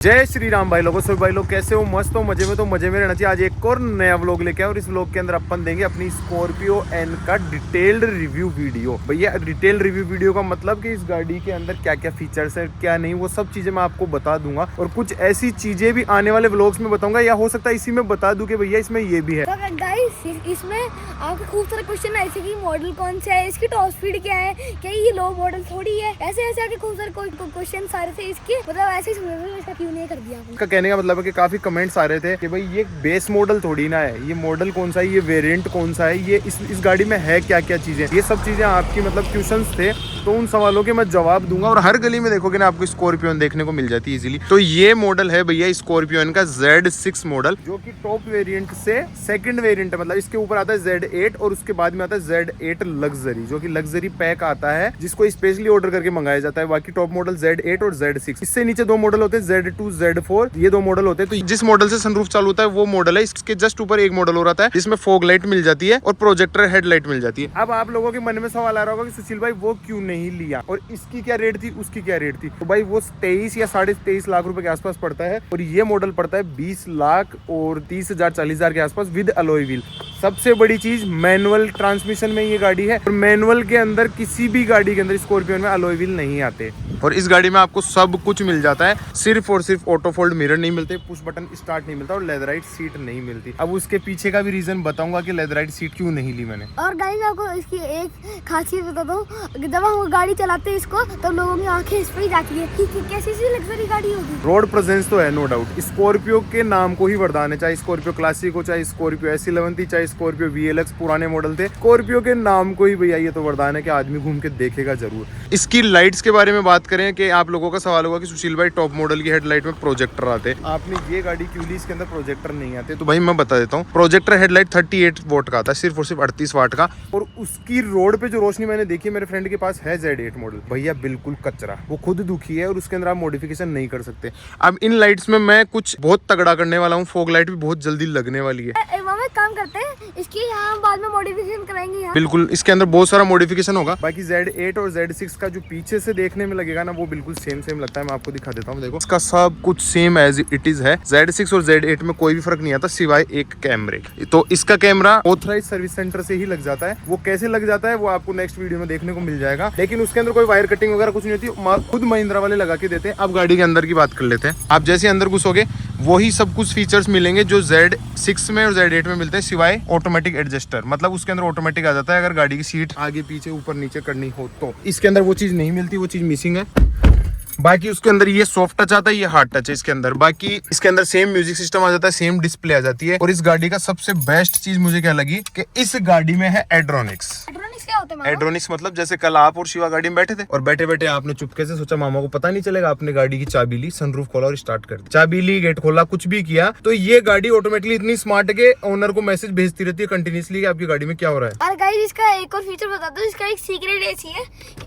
जय श्री राम भाई लोगों, सभी भाई लोग कैसे हो? मस्त हो, मजे में? तो मजे में रहना चाहिए। आज एक और नया व्लॉग लेके आए और इस व्लॉग के अंदर अपन देंगे अपनी स्कॉर्पियो एन का डिटेल्ड रिव्यू वीडियो। भैया डिटेल्ड रिव्यू वीडियो का मतलब कि इस गाड़ी के अंदर क्या क्या फीचर्स है, क्या नहीं, वो सब चीजें मैं आपको बता दूंगा। और कुछ ऐसी चीजें भी आने वाले व्लॉग्स में बताऊंगा, या हो सकता है इसी में बता दूं कि भैया इसमें ये भी है। तो गाइस इसमें आपको खूब सारे क्वेश्चन है, ऐसे कि मॉडल कौन सा है, इसकी टॉप स्पीड क्या है, क्या ये लो मॉडल थोड़ी है, ऐसे ऐसे आके खूब सारे क्वेश्चन सारे थे इसके। मतलब ऐसे ही क्यों नहीं कर दिया आपने? कहने का मतलब है कि काफी कमेंट्स आ रहे थे कि भाई ये बेस मॉडल थोड़ी ना है, ये मॉडल कौन सा है, ये वेरिएंट कौन सा है, ये इस गाड़ी में है क्या क्या चीजें, ये सब चीजें आपकी मतलब क्वेश्चंस थे। तो उन सवालों के मैं जवाब दूंगा। और हर गली में देखोगे ना आपको स्कॉर्पियो देखने को मिल जाती है इजीली। तो ये मॉडल है भैया स्कॉर्पियो का Z6 मॉडल, जो कि टॉप वेरिएंट से सेकंड वेरिएंट है। मतलब इसके ऊपर आता है Z8 और उसके बाद में आता है Z8 लग्जरी, जो कि लग्जरी पैक आता है, जिसको स्पेशली ऑर्डर करके मंगाया जाता है। बाकी टॉप मॉडल Z8 और Z6, इससे नीचे दो मॉडल होते हैं Z2 Z4, ये दो मॉडल होते हैं। तो जिस मॉडल से सनरूफ चालू होता है वो मॉडल है। इसके जस्ट ऊपर एक मॉडल हो रहा है जिसमें फॉग लाइट मिल जाती है और प्रोजेक्टर हेडलाइट मिल जाती है। अब आप लोगों के मन में सवाल आ रहा होगा कि सुशील भाई वो क्यों नहीं लिया, और इसकी क्या रेट थी, उसकी क्या रेट थी? तो भाई वो 23 या 23.5 लाख रुपए के आसपास पड़ता है, और ये मॉडल पड़ता है 20 लाख और 30,000 40,000 के आसपास विद अलॉय व्हील। सबसे बड़ी चीज मैनुअल ट्रांसमिशन में ये गाड़ी है, और मैनुअल के अंदर किसी भी गाड़ी के अंदर स्कॉर्पियो में अलॉय व्हील नहीं आते। और इस गाड़ी में आपको सब कुछ मिल जाता है, सिर्फ और सिर्फ ऑटो फोल्ड मिरर नहीं मिलते, पुश बटन स्टार्ट नहीं मिलता और लेदराइट सीट नहीं मिलती। अब उसके पीछे का भी रीजन बताऊंगा कि लेदराइट सीट क्यों नहीं ली मैंने। और गाइस आपको इसकी एक खासियत बता दूं, जब हम गाड़ी चलाते हैं इसको तो लोगों की आंखें इस पे ही जाती है कि कैसी सी लग्जरी गाड़ी होगी। रोड प्रेजेंस तो है नो डाउट। स्कॉर्पियो के नाम को ही वरदान है, चाहे स्कॉर्पियो क्लासिक हो, चाहे स्कॉर्पियो S11 थी, चाहे स्कॉर्पियो VLX पुराने मॉडल थे। स्कॉर्पियो के नाम को ही भैया ये तो वरदान है कि आदमी घूम के देखेगा जरूर। इसकी लाइट्स के बारे में बात करें कि आप लोगों का सवाल होगा कि सुशील भाई टॉप मॉडल की हेडलाइट में प्रोजेक्टर आते, आपने ये गाड़ी क्यों ली, इसके अंदर प्रोजेक्टर नहीं आते? तो भाई मैं बता देता हूँ, प्रोजेक्टर हेडलाइट 38 वोट का आता है, सिर्फ और सिर्फ 38 वाट का। और उसकी रोड पे जो रोशनी मैंने देखी, मेरे फ्रेंड के पास है Z8 मॉडल, भैया बिल्कुल कचरा, वो खुद दुखी है और उसके अंदर आप मॉडिफिकेशन नहीं कर सकते। अब इन लाइट्स में मैं कुछ बहुत तगड़ा करने वाला हूँ, फॉग लाइट भी बहुत जल्दी लगने वाली है। काम करते हैं इसकी, यहाँ बाद में मॉडिफिकेशन कराएंगे यहाँ। बिल्कुल, इसके अंदर बहुत सारा मॉडिफिकेशन होगा। बाकी Z8 और Z6 का जो पीछे से देखने में लगेगा ना, वो बिल्कुल सेम लगता है। मैं आपको दिखा देता हूँ, देखो इसका सब कुछ सेम एज इट इज है। Z6 और Z8 में कोई भी फर्क नहीं आता सिवाय एक कैमरे। तो इसका कैमरा ऑथराइज सर्विस सेंटर से ही लग जाता है। वो कैसे लग जाता है वो आपको नेक्स्ट वीडियो में देखने को मिल जाएगा, लेकिन उसके अंदर कोई वायर कटिंग वगैरह कुछ नहीं होती, खुद महिंद्रा वाले लगा के देते हैं। अब गाड़ी के अंदर की बात कर लेते हैं। आप जैसे अंदर घुसोगे वही सब कुछ फीचर्स मिलेंगे जो Z6 में और Z8 में मिलते हैं, सिवाय ऑटोमेटिक एडजस्टर। मतलब उसके अंदर ऑटोमेटिक आ जाता है अगर गाड़ी की सीट आगे पीछे ऊपर नीचे करनी हो तो। इसके अंदर वो चीज नहीं मिलती, वो चीज मिसिंग है। बाकी उसके अंदर ये सॉफ्ट टच आता है, ये हार्ड टच है इसके अंदर। बाकी इसके अंदर सेम म्यूजिक सिस्टम आ जाता है, सेम डिस्प्ले आ जाती है। और इस गाड़ी का सबसे बेस्ट चीज मुझे क्या लगी कि इस गाड़ी में है एड्रोनिक्स। क्या होता है? एड्रोनिक्स मतलब जैसे कल आप और शिवा गाड़ी में बैठे थे और बैठे बैठे आपने चुपके से सोचा मामा को पता नहीं चलेगा, आपने गाड़ी की चाबी ली, सनरूफ खोला और स्टार्ट कर दी। चाबी ली, गेट खोला, कुछ भी किया, तो ये गाड़ी ऑटोमेटिकली इतनी स्मार्ट है कि ओनर को मैसेज भेजती रहती है कंटिन्यूसली कि आपकी गाड़ी में क्या हो रहा है। और गाइस इसका एक और फीचर बता दो, इसका एक सीक्रेट एसी है।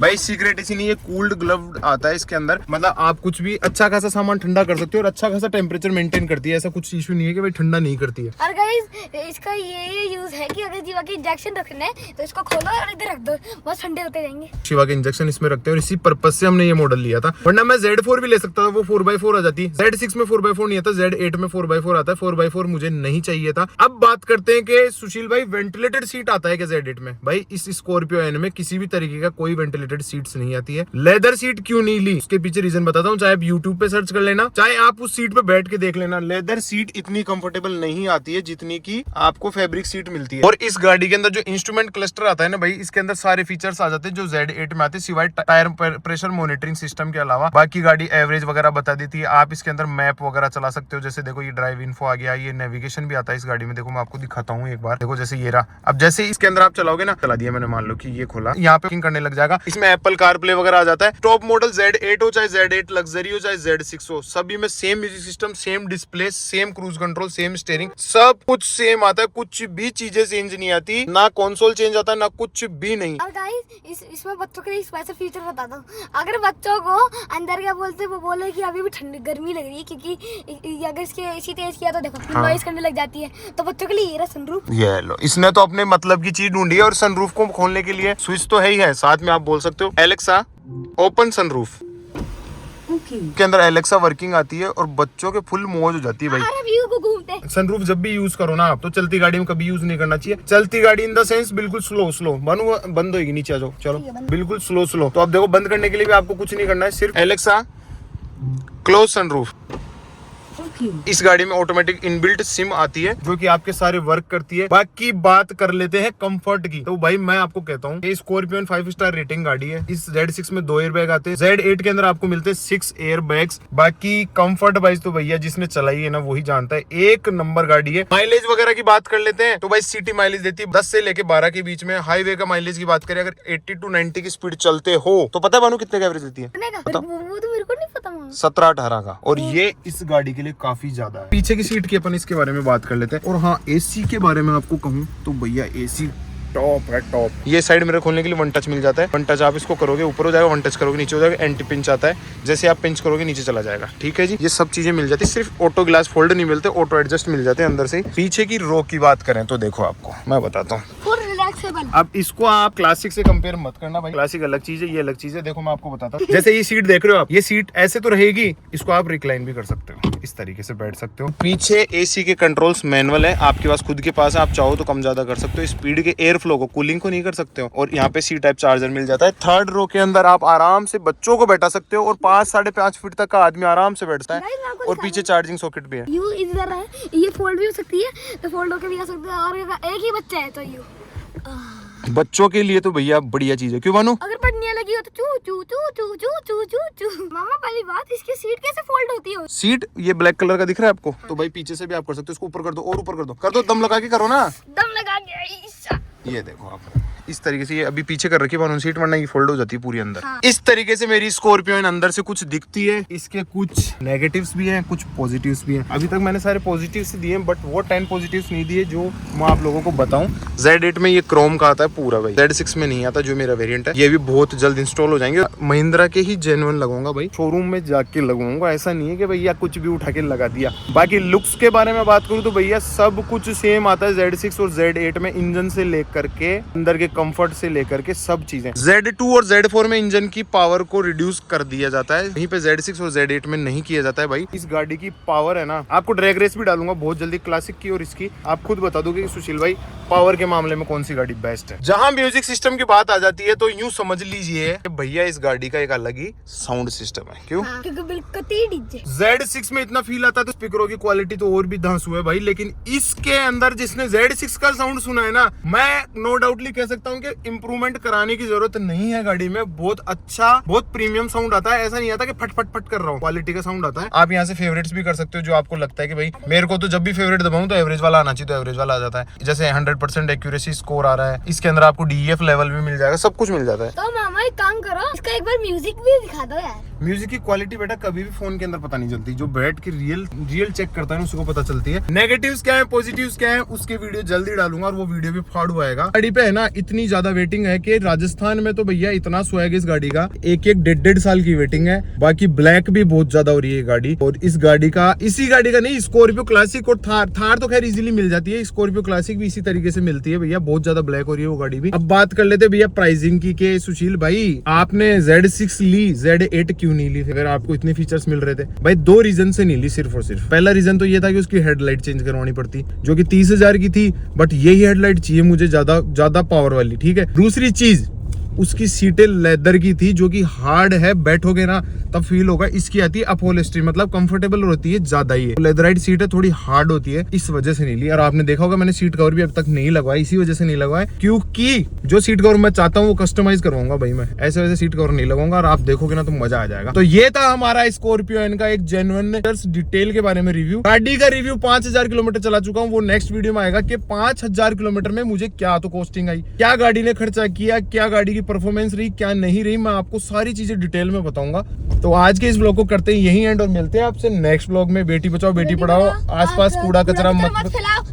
भाई सीक्रेट एसी नहीं है, कूल्ड ग्लव्ड आता है इसके अंदर। मतलब आप कुछ भी अच्छा खासा सामान ठंडा कर सकते हो और अच्छा खासा टेम्परेचर मेंटेन करती है। ऐसा कुछ इशू नहीं है कि भाई ठंडा नहीं करती है। और गाइस इसका ये यूज है कि अगर जीवा के इंजेक्शन रखने हैं तो इसको खोलो और इधर रख दो, बहुत ठंडे होते जाएंगे। शिवा के इंजेक्शन इसमें रखते हैं और इसी पर्पज से हमने ये मॉडल लिया था, वरना मैं Z4 भी ले सकता था, वो 4x4 आ जाती। Z6 में 4x4 नहीं आता, Z8 में 4x4 आता है। 4x4 मुझे नहीं चाहिए था। अब बात करते हैं कि सुशील भाई वेंटिलेटेड सीट आता है क्या Z8 में? भाई इस स्कॉर्पियो एन में किसी भी तरीके का कोई वेंटिलेटेड सीट्स नहीं आती है। लेदर सीट क्यों नहीं ली, उसके पीछे रीजन बताता हूँ। चाहे आप यूट्यूब पे सर्च कर लेना, चाहे आप उस सीट पे बैठ के देख लेना, लेदर सीट इतनी कंफर्टेबल नहीं आती है जितनी की आपको फैब्रिक सीट मिलती है। और इस गाड़ी के अंदर जो इंस्ट्रूमेंट क्लस्टर आता है ना भाई, इसके अंदर सारे फीचर्स आ जाते हैं जो Z8 में आते हैं, सिवाय टायर प्रेशर मॉनिटरिंग सिस्टम के अलावा। बाकी गाड़ी एवरेज वगैरह बता देती है। आप इसके अंदर मैप वगैरह चला सकते हो, जैसे देखो ये ड्राइव इन्फो आ गया, ये नेविगेशन भी आता है इस गाड़ी में। देखो मैं आपको दिखाता हूँ एक बार, देखो जैसे ये रहा। अब जैसे इसके अंदर आप चलाओगे ना, चला दिया मैंने, मान लो कि ये खोला, यहाँ पे करने लग जाएगा। इसमें एप्पल कारप्ले वगैरह आ जाता है। टॉप मॉडल Z8 हो, चाहे Z8 लग्जरी हो, चाहे Z6 हो, सभी में same music system, same display, same cruise control, same steering, सब कुछ सेम आता है। कुछ भी चीजें चेंज नहीं आती, ना कंसोल चेंज आता है, ना कुछ भी नहीं। और गाइस इसमें बच्चों के लिए स्पेशल फीचर बता दो। अगर बच्चों को अंदर क्या बोलते, वो बोले कि अभी भी ठंडी गर्मी लग रही है, क्योंकि अगर इसके एसी तेज किया तो देखो नॉइस करने लग जाती है, तो बच्चों के लिए ये रहा सनरूफ। ये लो, इसने तो अपने मतलब की चीज ढूंढी है। और सनरूफ को खोलने के लिए स्विच तो है ही है, साथ में आप बोल सकते हो एलेक्सा ओपन सनरूफ। के अंदर एलेक्सा वर्किंग आती है और बच्चों के फुल मौज हो जाती है भाई। अरे व्यू को घूमते। सनरूफ जब भी यूज करो ना आप, तो चलती गाड़ी में कभी यूज नहीं करना चाहिए। चलती गाड़ी इन द सेंस बिल्कुल स्लो बंद होगी, नीचे आ जाओ, चलो बिल्कुल स्लो। तो अब देखो, बंद करने के लिए भी आपको कुछ नहीं करना है, सिर्फ एलेक्सा क्लोज सनरूफ। इस गाड़ी में ऑटोमेटिक इनबिल्ट सिम आती है जो कि आपके सारे वर्क करती है। बाकी बात कर लेते हैं कंफर्ट की। तो भाई मैं आपको कहता हूँ, स्कॉर्पियन 5 स्टार रेटिंग गाड़ी है। इस Z6 में 2 एयर बैग आते हैं, Z8 के अंदर आपको मिलते हैं 6 एयर बैग्स। बाकी कंफर्ट वाइज तो भैया जिसने चलाई है ना वही जानता है, एक नंबर गाड़ी है। माइलेज वगैरह की बात कर लेते हैं तो भाई सिटी माइलेज देती है 10 से लेके 12 के बीच में। हाईवे का माइलेज की बात करें, अगर 80 to 90 की स्पीड चलते हो तो पता है बानू कितने का एवरेज देती है? वो तो मेरे को नहीं पता। 17-18 का, और ये इस गाड़ी के लिए काफी ज्यादा है। पीछे की सीट की अपन इसके बारे में बात कर लेते हैं। और हाँ, एसी के बारे में आपको कहूँ तो भैया एसी टॉप है, टॉप। ये साइड मिरर खोलने के लिए 1 टच मिल जाता है। 1 टच आप इसको करोगे ऊपर हो जाएगा, 1 टच करोगे नीचे हो जाएगा। एंटी पिंच आता है, जैसे आप पिंच करोगे नीचे चला जाएगा। ठीक है जी, ये सब चीजें मिल जाती है। सिर्फ ऑटो ग्लास फोल्ड नहीं मिलते, ऑटो एडजस्ट मिल जाते हैं अंदर से। पीछे की रो की बात करें तो देखो, आपको मैं बताता हूँ। अब इसको आप क्लासिक से कंपेयर मत करना भाई, क्लासिक अलग चीज है, ये अलग चीज है। देखो मैं आपको बताता हूँ, जैसे ये सीट देख रहे हो आप, ये सीट ऐसे तो रहेगी, इसको आप रिक्लाइन भी कर सकते हो, इस तरीके से बैठ सकते हो। पीछे एसी के कंट्रोल्स मैनुअल है, आपके पास खुद के पास, आप चाहो तो कम ज्यादा कर सकते हो। स्पीड के एयर फ्लो को, कूलिंग को नहीं कर सकते हो। और यहाँ पे सी टाइप चार्जर मिल जाता है। थर्ड रो के अंदर आप आराम से बच्चों को बैठा सकते हो, और 5-5.5 फीट तक का आदमी आराम से बैठता है। और पीछे चार्जिंग सॉकेट भी है। यू इधर है, ये फोल्ड भी हो सकती है, तो फोल्ड होकर भी आ सकते हैं। और एक ही बच्चा है तो यू बच्चों के लिए तो भैया बढ़िया चीज है। क्यों बानू? अगर पढ़ने लगी हो तो चू चू चू चू चू चू चू चू। मामा पहली बात, इसकी सीट कैसे फोल्ड होती है? सीट ये ब्लैक कलर का दिख रहा है आपको, तो भाई पीछे से भी आप कर सकते हो। इसको ऊपर कर दो, और ऊपर कर दो, दम लगा के करो ना, दम लगा के। ये देखो आप इस तरीके से, ये अभी पीछे कर रखी है सीट, वरना ये फोल्ड हो जाती है पूरी अंदर। हाँ। इस तरीके से मेरी स्कॉर्पियो अंदर से कुछ दिखती है। इसके कुछ नेगेटिव्स भी हैं, कुछ पॉजिटिव्स भी हैं। अभी तक मैंने सारे पॉजिटिव्स दिए, बट वो 10 पॉजिटिव्स नहीं दिए जो मैं आप लोगों को बताऊं। Z8 में ये क्रोम का आता है पूरा भाई, Z6 में नहीं आता जो मेरा वेरिएंट है। ये भी बहुत जल्द इंस्टॉल हो जाएंगे। महिंद्रा के ही जेन्युइन लगूंगा भाई, शोरूम में जाके लगवाऊंगा। ऐसा नहीं है कि भैया कुछ भी उठा के लगा दिया। बाकी लुक्स के बारे में बात करूँ तो भैया सब कुछ सेम आता है Z6 और Z8 में, इंजन से लेकर के अंदर के कंफर्ट से लेकर के सब चीजें। Z2 और Z4 में इंजन की पावर को रिड्यूस कर दिया जाता है, वहीं पे Z6 और Z8 में नहीं किया जाता है भाई। इस गाड़ी की पावर है ना, आपको ड्रैग रेस भी डालूंगा बहुत जल्दी, क्लासिक की और इसकी। आप खुद बता दोगे कि सुशील भाई पावर के मामले में कौन सी गाड़ी बेस्ट है। जहां म्यूजिक सिस्टम की बात आ जाती है तो यूं समझ लीजिए भैया इस गाड़ी का एक अलग ही साउंड सिस्टम है। क्यों? क्योंकि बिल्कुल डीजे। Z6 में इतना फील आता है तो स्पीकरों की क्वालिटी तो और भी धांसू है भाई, लेकिन इसके अंदर जिसने Z6 का साउंड सुना है ना, मैं नो डाउटली कह सकता हूँ कि इंप्रूवमेंट कराने की जरूरत नहीं है गाड़ी में। बहुत अच्छा, बहुत प्रीमियम साउंड आता है। ऐसा नहीं आता कि फट फट फट कर रहा हूँ, क्वालिटी का साउंड आता है। आप यहाँ से फेवरेट्स भी कर सकते हो, जो आपको लगता है कि भाई मेरे को तो जब भी फेवरेट दबाऊं तो एवरेज वाला आना चाहिए, तो एवरेज वाला आ जाता है। जैसे 100% एक्यूरेसी स्कोर आ रहा है, इसके अंदर आपको DEF लेवल भी मिल जाएगा, सब कुछ मिल जाता है। तो मामा एक काम करो, इसका एक बार म्यूजिक भी दिखा दो यार। म्यूजिक की क्वालिटी बेटा कभी भी फोन के अंदर पता नहीं चलती, जो बैठ के रियल चेक करता है उसको पता चलती है। नेगेटिव्स क्या है, पॉजिटिव्स क्या है, उसके वीडियो जल्दी डालूंगा, और वो वीडियो भी फाड़ू आएगा। गाड़ी पे है ना इतनी ज्यादा वेटिंग है कि राजस्थान में तो भैया इतना स्वैग इस गाड़ी का, एक 1.5 साल की वेटिंग है। बाकी ब्लैक भी बहुत ज्यादा हो रही है गाड़ी। और इस गाड़ी का, इसी गाड़ी का नहीं, स्कॉर्पियो क्लासिक और थार तो खैर इजीली मिल जाती है, स्कॉर्पियो क्लासिक भी इसी तरीके से मिलती है भैया। बहुत ज्यादा ब्लैक हो रही है वो गाड़ी भी। अब बात कर लेते भैया प्राइसिंग की, के सुशील भाई आपने Z6 ली, Z8 क्यों नहीं ली? अगर आपको इतने फीचर्स मिल रहे थे भाई, 2 रीजन से नहीं ली, सिर्फ और सिर्फ। पहला रीजन तो ये था कि उसकी हेडलाइट चेंज करवानी पड़ती, जो कि 30,000 की थी, बट यही हेडलाइट चाहिए मुझे ज्यादा पावर वाली। ठीक है। दूसरी चीज, उसकी सीटें लेदर की थी, जो कि हार्ड है, बैठोगे ना तब फील होगा। इसकी आती है अपहोल्स्ट्री, मतलब कंफर्टेबल होती है ज्यादा ही। लेदराइट सीट है, थोड़ी हार्ड होती है, इस वजह से नहीं ली। और आपने देखा होगा मैंने सीट कवर भी अब तक नहीं लगवाया, इसी वजह से नहीं लगवाया, क्योंकि जो सीट कवर मैं चाहता हूँ वो कस्टमाइज करवाऊंगा भाई मैं, ऐसे वैसे सीट कवर नहीं लगाऊंगा। और आप देखोगे ना तो मजा आ जाएगा। तो ये था हमारा स्कॉर्पियो इनका एक जेन्युइन डिटेल के बारे में रिव्यू। गाड़ी का रिव्यू 5000 किलोमीटर चला चुका हूँ, वो नेक्स्ट वीडियो में आएगा कि 5000 किलोमीटर में मुझे क्या तो कॉस्टिंग आई, क्या गाड़ी ने खर्चा किया, क्या गाड़ी की परफॉर्मेंस रही, क्या नहीं रही, मैं आपको सारी चीजें डिटेल में बताऊंगा। तो आज के इस ब्लॉग को करते हैं यही एंड, और मिलते हैं आपसे नेक्स्ट ब्लॉग में। बेटी बचाओ बेटी पढ़ाओ, आसपास कूड़ा कचरा मत फैलाओ।